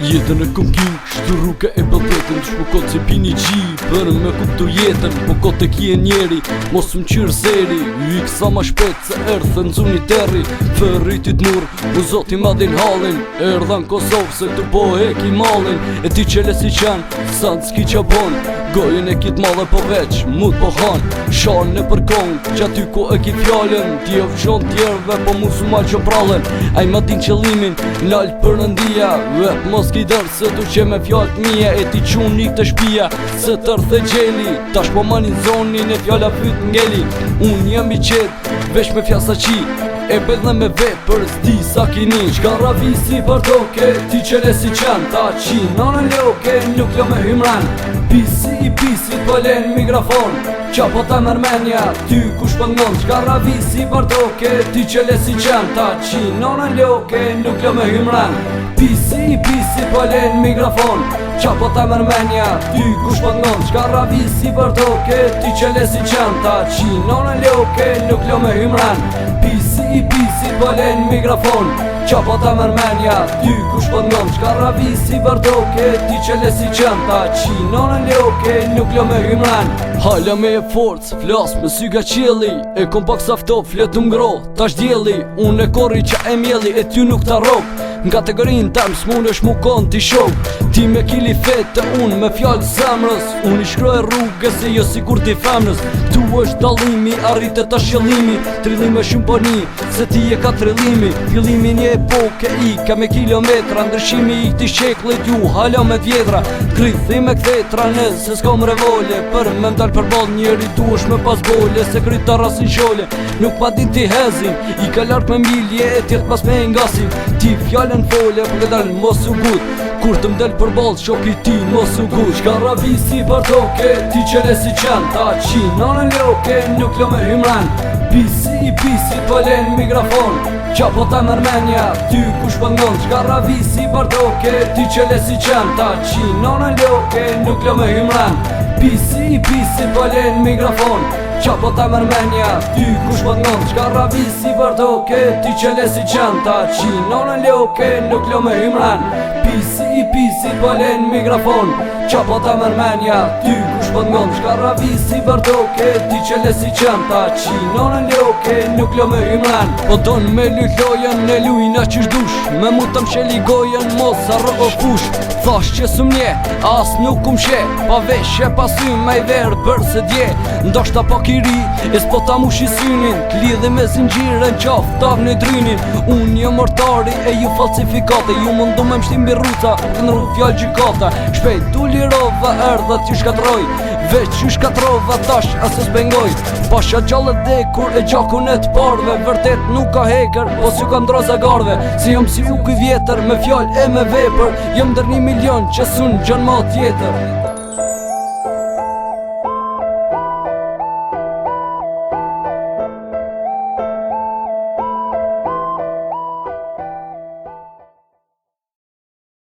Jetën e kom ki, shtu rruke e bëdhetën Shpo ko që pini gji, për me kuptu jetën Po ko të kje njeri, mos më qyrë zeri Yik sa ma shpet se erdhë në zuni terri Fërritit mur, u zoti madin halin Erdha në Kosovë se të po e ki malin E ti qele si qenë, sa në s'ki qa bon Gojën e kit madhe po veç, mut po han Shalën e për kong, që aty ko e ki fjallën Ti e fshon tjerve, po mu su mal që prallën Aj ma din qëllimin, nalt për nëndia Vep mos ki dërë, se tu që me fjallët mija E ti qun një këtë shpia, se tërthe gjeli Tash po manin zonin e fjalla fyt ngeli Unë jam i qetë, vesh me fjasa qi E bedhe me vepër, s'di sa kini Qka ravisi për toke, ti qele si qen Ta qi, nanën loke, nuk lo me hymran Pisi i pisi, pëllen mikrofon Qa po ta mërmenja, ty kush pëngon Qka ravisi për toke, ti qele si qen Ta qi, nanën loke, nuk lo me hymran Pisi i pisi, pëllen mikrofon Qa po ta mërmenja, ty kush pëngon Qka ravisi për toke, ti qele si qen Ta qi, nanën loke, nuk lo me hymran Pisi i pisi pëllen mikrofon Qa po ta mërmenja, ty kush pëngon Qka ravisi për toke, ti qele si qen Ta qi, nanën loke, nuk lo me hymran Hala me e forcë, flas me sy ga qeli E kom pak safto, flet u ngro, tash djeli Unë e korri qa e mjeli, e ty nuk ta rop Në kategorin tem s'mun është mu kon t'i shok Ti me kili fete, unë me fjallë zemrës Unë i shkroj rrugës e jo si kur t'i femnës Tu është dalimi, arritet ta shjellimi Trillime shumë po një, se ti e ka trillimi Fillimi një epoke i, ka me kilometra Ndryshimi i këti sheklit ju, hala me vjedra Krithi me kthetra në, se s'kom revole Për me mdal për bal njeri tu është me pas bole Se kryta rasin shole, nuk pa din t'i hezin I ka lark me milje, e tjetë pas me ngasin Ti fjallën fole, për këdal mos u gut Kur të mdel për bal, shoki ti mos u gut Qka ravisi për toke, ti qele si qen Ta qi, nanën loke, nuk lo me hymran Pisi i pisi, pëllen mikrofon Qa po ta mërmenja, ty kush pëngon Qka ravisi për toke, ti qele si qen Ta qi, nanën loke, nuk lo me hymran Pisi i pisi, pëllen mikrofon Qa po ta mërmenja, ty kush pëngon Qka ravisi për toke, ti qele si qen Ta qi, nanën loke, nuk lo me hymran Pisi i pisi, pëllen mikrofon Qa po ta mërmenja, ty kush pëngon Qka ravisi për toke, ti qele si qen Ta qi, nanën loke, nuk lo me hymran Po don me lujlojen, ne lujna qish dush Me mu të msheli gojen, mos arro o fush Thash që së mje, as nuk kum she Pa veshe pasy me i verë bërë se dje Ndoshta pa kiri, e s'po ta mushi synin T'lidhe me zingjire në qaf, tav në drynin Unë jë mortari e ju falsifikate Ju mundu me mshtim birruca, të nru fjall gjykata Shpejt du lirova erdha t'ju shkatroj Veç ju shkatrova tash asë s'bengoj Pasha gjallet dhe kur e gjakun e t'parve Vërtet nuk ka heker, po s'ju ka ndroza garve Si jom si u kuj vjetër, me fjall e me vepër Jom dër 1 milion që sun gjën ma tjetër